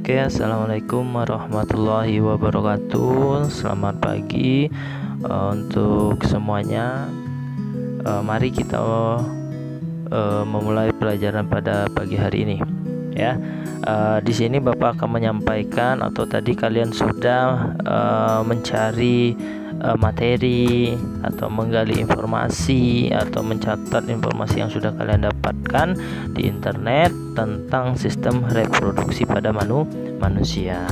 Oke, assalamualaikum warahmatullahi wabarakatuh. Selamat pagi untuk semuanya. Mari kita memulai pelajaran pada pagi hari ini. Ya, di sini Bapak akan menyampaikan, atau tadi kalian sudah mencari materi atau menggali informasi atau mencatat informasi yang sudah kalian dapatkan di internet tentang sistem reproduksi pada manusia.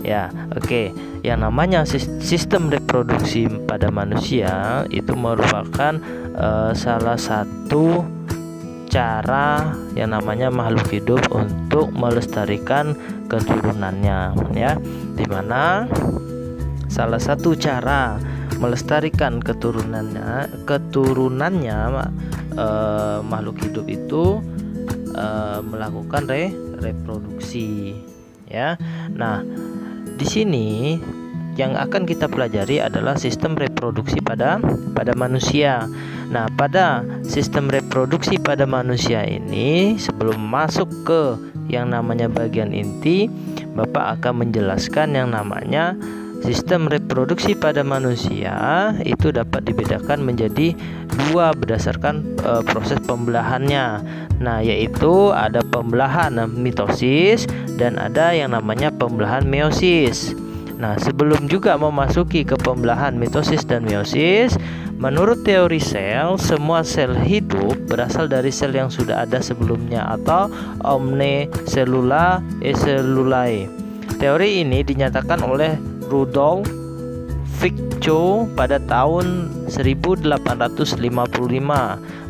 Ya, oke. Yang namanya sistem reproduksi pada manusia itu merupakan salah satu cara yang namanya makhluk hidup untuk melestarikan keturunannya, ya. Dimana salah satu cara melestarikan keturunannya makhluk hidup itu melakukan reproduksi, ya. Nah, di sini yang akan kita pelajari adalah sistem reproduksi pada manusia. Nah, pada sistem reproduksi pada manusia ini, sebelum masuk ke yang namanya bagian inti, Bapak akan menjelaskan yang namanya sistem reproduksi pada manusia itu dapat dibedakan menjadi dua berdasarkan proses pembelahannya. Nah, yaitu ada pembelahan mitosis dan ada yang namanya pembelahan meiosis. Nah, sebelum juga memasuki ke pembelahan mitosis dan meiosis, menurut teori sel, semua sel hidup berasal dari sel yang sudah ada sebelumnya atau omne cellula e cellulae. Teori ini dinyatakan oleh Rudolf Virchow pada tahun 1855.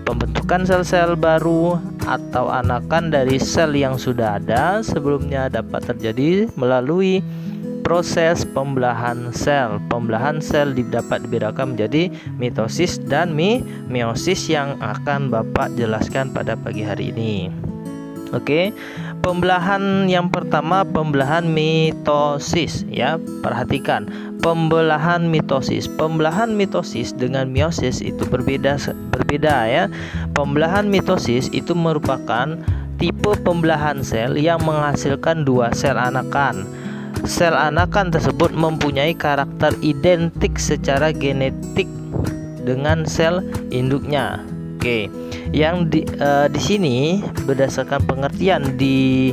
Pembentukan sel-sel baru atau anakan dari sel yang sudah ada sebelumnya dapat terjadi melalui proses pembelahan sel. Pembelahan sel dapat dibedakan menjadi mitosis dan meiosis yang akan Bapak jelaskan pada pagi hari ini. Oke. Pembelahan yang pertama, pembelahan mitosis, ya. Perhatikan, pembelahan mitosis. Pembelahan mitosis dengan meiosis itu berbeda ya. Pembelahan mitosis itu merupakan tipe pembelahan sel yang menghasilkan dua sel anakan. Sel anakan tersebut mempunyai karakter identik secara genetik dengan sel induknya. Oke. Yang di sini berdasarkan pengertian di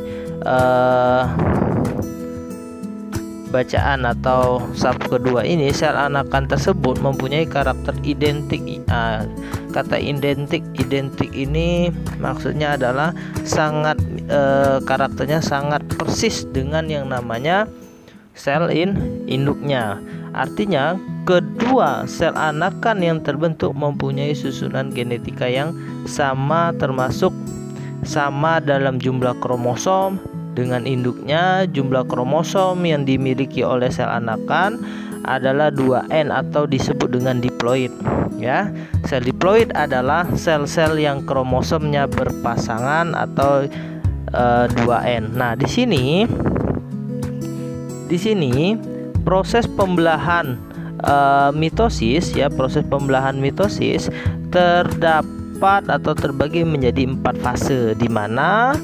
bacaan atau sub kedua ini, sel anakan tersebut mempunyai karakter identik. Kata identik ini maksudnya adalah sangat karakternya sangat persis dengan yang namanya sel induknya. Artinya kedua sel anakan yang terbentuk mempunyai susunan genetika yang sama, termasuk sama dalam jumlah kromosom dengan induknya. Jumlah kromosom yang dimiliki oleh sel anakan adalah 2N atau disebut dengan diploid, ya. Sel diploid adalah sel-sel yang kromosomnya berpasangan atau 2N. Nah, di sini proses pembelahan mitosis, ya, proses pembelahan mitosis terdapat atau terbagi menjadi 4 fase, di mana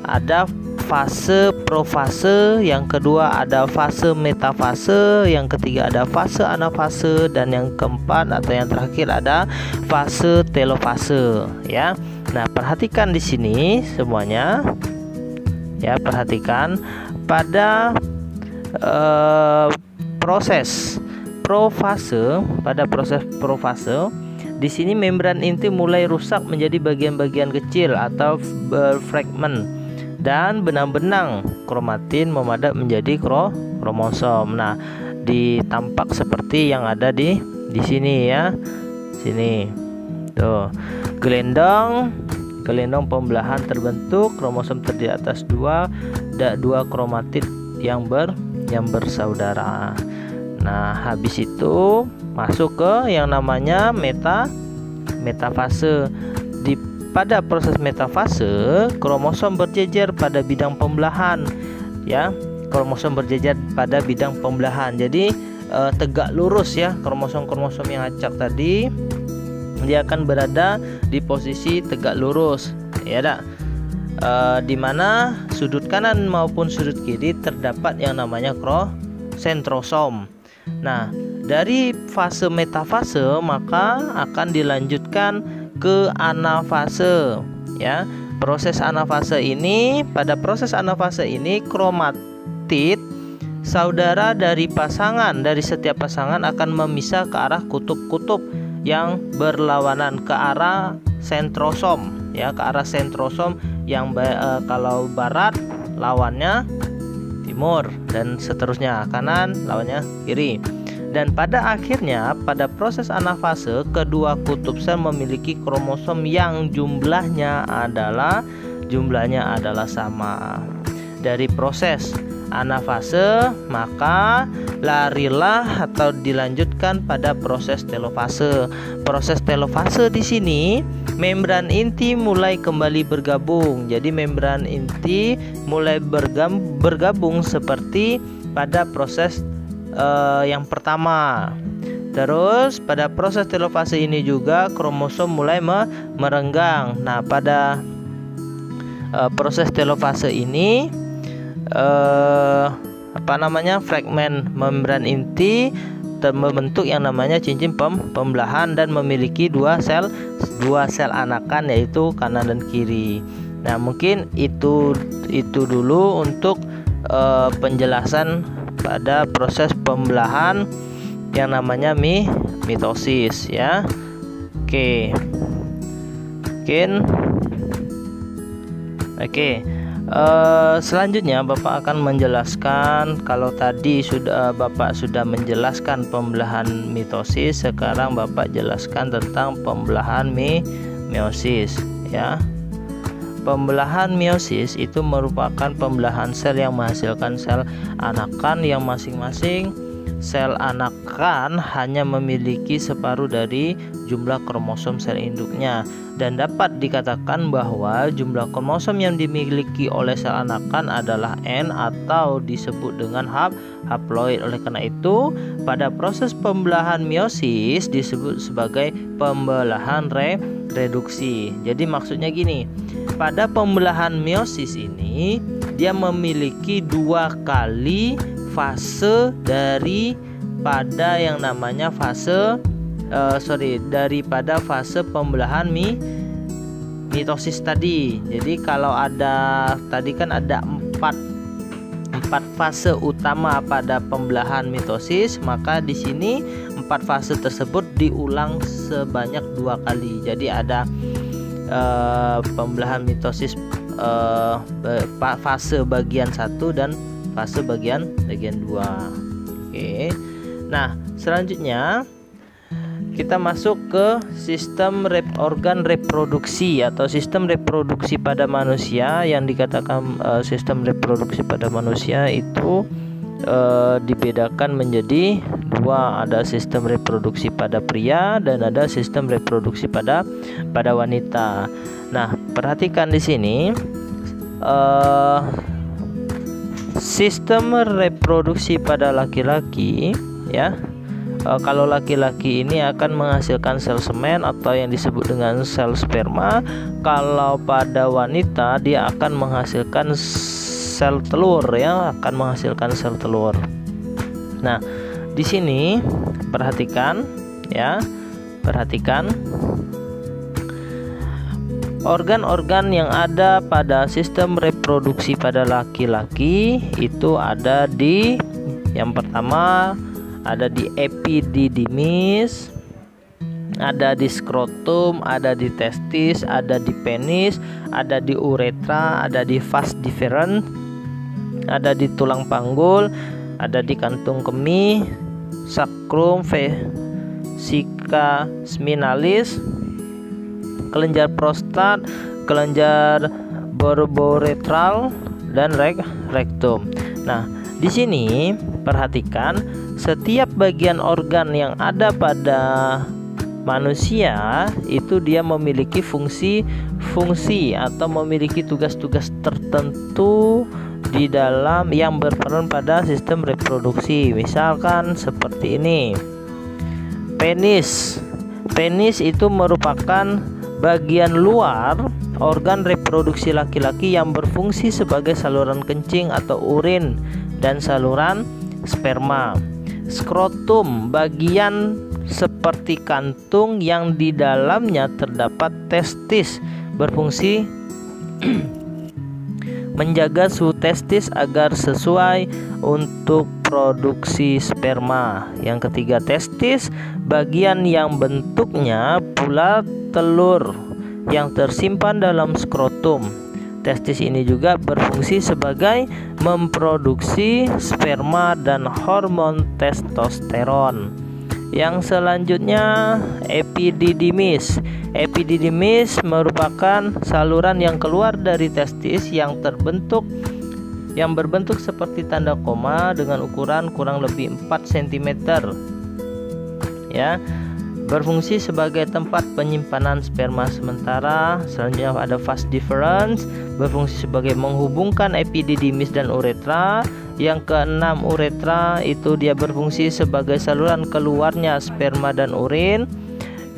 ada fase profase, yang kedua ada fase metafase, yang ketiga ada fase anafase, dan yang keempat atau yang terakhir ada fase telofase, ya. Nah, perhatikan di sini semuanya, ya, perhatikan pada proses profase. Pada proses profase, di sini membran inti mulai rusak menjadi bagian-bagian kecil atau berfragmen, dan benang-benang kromatin memadat menjadi kromosom. Nah, ditampak seperti yang ada di sini, ya. Sini. Tuh. Gelendong pembelahan terbentuk, kromosom terdiri atas dua kromatid yang bersaudara. Nah, habis itu masuk ke yang namanya metafase. Pada proses metafase, kromosom berjejer pada bidang pembelahan, ya. Kromosom berjejer pada bidang pembelahan. Jadi tegak lurus, ya. Kromosom yang acak tadi dia akan berada di posisi tegak lurus, ya. di mana sudut kanan maupun sudut kiri terdapat yang namanya sentrosom. Nah, dari fase metafase maka akan dilanjutkan ke anafase, ya. Proses anafase ini, pada proses anafase ini kromatid saudara dari setiap pasangan akan memisah ke arah kutub-kutub yang berlawanan ke arah sentrosom, ya, ke arah sentrosom yang kalau barat lawannya timur dan seterusnya, kanan lawannya kiri. Dan pada akhirnya pada proses anafase kedua kutub sel memiliki kromosom yang jumlahnya adalah sama. Dari proses anafase maka larilah atau dilanjutkan pada proses telofase. Proses telofase di sini membran inti mulai kembali bergabung. Jadi membran inti mulai bergabung seperti pada proses yang pertama. Terus pada proses telofase ini juga kromosom mulai merenggang. Nah, pada proses telofase ini fragmen membran inti membentuk yang namanya cincin pembelahan dan memiliki dua sel anakan, yaitu kanan dan kiri. Nah, mungkin itu dulu untuk penjelasan pada proses pembelahan yang namanya mitosis, ya. Oke. Selanjutnya Bapak akan menjelaskan, kalau tadi Bapak sudah menjelaskan pembelahan mitosis, sekarang Bapak jelaskan tentang pembelahan meiosis, ya. Pembelahan meiosis itu merupakan pembelahan sel yang menghasilkan sel anakan yang masing-masing sel anakan hanya memiliki separuh dari jumlah kromosom sel induknya, dan dapat dikatakan bahwa jumlah kromosom yang dimiliki oleh sel anakan adalah N atau disebut dengan haploid. Oleh karena itu, pada proses pembelahan meiosis disebut sebagai pembelahan reduksi. Jadi maksudnya gini, pada pembelahan meiosis ini dia memiliki dua kali fase daripada yang namanya daripada fase pembelahan mitosis tadi. Jadi kalau tadi kan ada empat fase utama pada pembelahan mitosis, maka di sini 4 fase tersebut diulang sebanyak 2 kali. Jadi ada pembelahan mitosis fase bagian 1 dan fase bagian 2. Oke. Nah, selanjutnya kita masuk ke sistem organ reproduksi atau sistem reproduksi pada manusia. Yang dikatakan sistem reproduksi pada manusia itu dibedakan menjadi 2, ada sistem reproduksi pada pria dan ada sistem reproduksi pada wanita. Nah, perhatikan di sini sistem reproduksi pada laki-laki, ya. Kalau laki-laki ini akan menghasilkan sel semen atau yang disebut dengan sel sperma. Kalau pada wanita dia akan menghasilkan sel telur, ya, akan menghasilkan sel telur. Nah, di sini perhatikan, ya, perhatikan organ-organ yang ada pada sistem reproduksi pada laki-laki itu ada di, yang pertama ada di epididymis, ada di skrotum, ada di testis, ada di penis, ada di uretra, ada di vas deferens, ada di tulang panggul, ada di kantung kemih, sacrum vesica seminalis, kelenjar prostat, kelenjar borboretral, dan rektum. Nah, di sini perhatikan setiap bagian organ yang ada pada manusia itu dia memiliki fungsi atau memiliki tugas-tugas tertentu di dalam yang berperan pada sistem reproduksi. Misalkan seperti ini. Penis itu merupakan bagian luar organ reproduksi laki-laki yang berfungsi sebagai saluran kencing atau urin dan saluran sperma. Skrotum, bagian seperti kantung yang di dalamnya terdapat testis, berfungsi menjaga suhu testis agar sesuai untuk produksi sperma. Yang ketiga, testis, bagian yang bentuknya bulat telur yang tersimpan dalam skrotum. Testis ini juga berfungsi sebagai memproduksi sperma dan hormon testosteron. Yang selanjutnya, epididymis. Epididymis merupakan saluran yang keluar dari testis yang berbentuk seperti tanda koma dengan ukuran kurang lebih 4 cm. Ya, berfungsi sebagai tempat penyimpanan sperma sementara. Selanjutnya ada vas deferens, berfungsi sebagai menghubungkan epididymis dan uretra. Yang keenam, uretra, itu dia berfungsi sebagai saluran keluarnya sperma dan urin.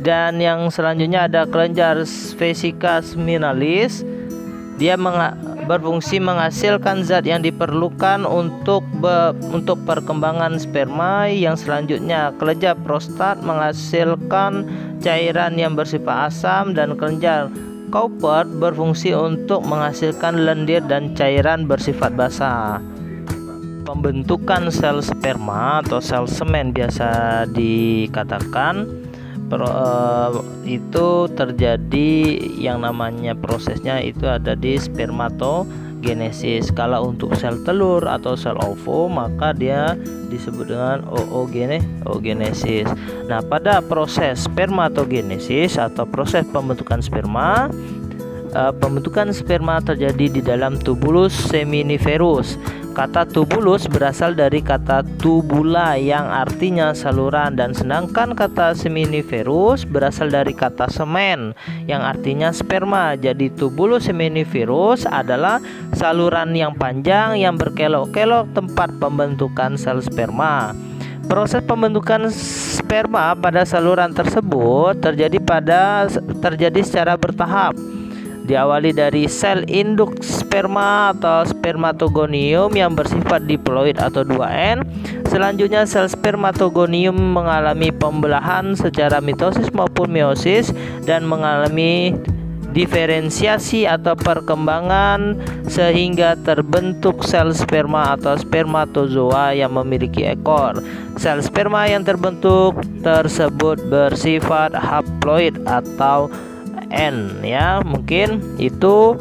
Dan yang selanjutnya ada kelenjar vesica seminalis, dia berfungsi menghasilkan zat yang diperlukan untuk perkembangan sperma. Yang selanjutnya, kelenjar prostat menghasilkan cairan yang bersifat asam, dan kelenjar Cowper berfungsi untuk menghasilkan lendir dan cairan bersifat basah. Pembentukan sel sperma atau sel semen biasa dikatakan itu terjadi, yang namanya prosesnya itu ada di spermatogenesis. Kalau untuk sel telur atau sel ovo, maka dia disebut dengan oogenesis. Nah, pada proses spermatogenesis atau proses pembentukan sperma terjadi di dalam tubulus seminiferus. Kata tubulus berasal dari kata tubula yang artinya saluran, dan sedangkan kata seminiferus berasal dari kata semen yang artinya sperma. Jadi tubulus seminiferus adalah saluran yang panjang yang berkelok-kelok tempat pembentukan sel sperma. Proses pembentukan sperma pada saluran tersebut terjadi secara bertahap. Diawali dari sel induk sperma atau spermatogonium yang bersifat diploid atau 2N. Selanjutnya sel spermatogonium mengalami pembelahan secara mitosis maupun meiosis dan mengalami diferensiasi atau perkembangan sehingga terbentuk sel sperma atau spermatozoa yang memiliki ekor. Sel sperma yang terbentuk tersebut bersifat haploid atau N, ya. Mungkin itu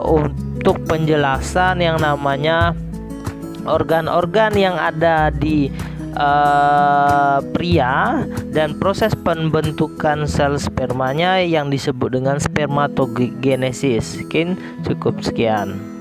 untuk penjelasan yang namanya organ-organ yang ada di pria dan proses pembentukan sel spermanya yang disebut dengan spermatogenesis. Mungkin cukup sekian.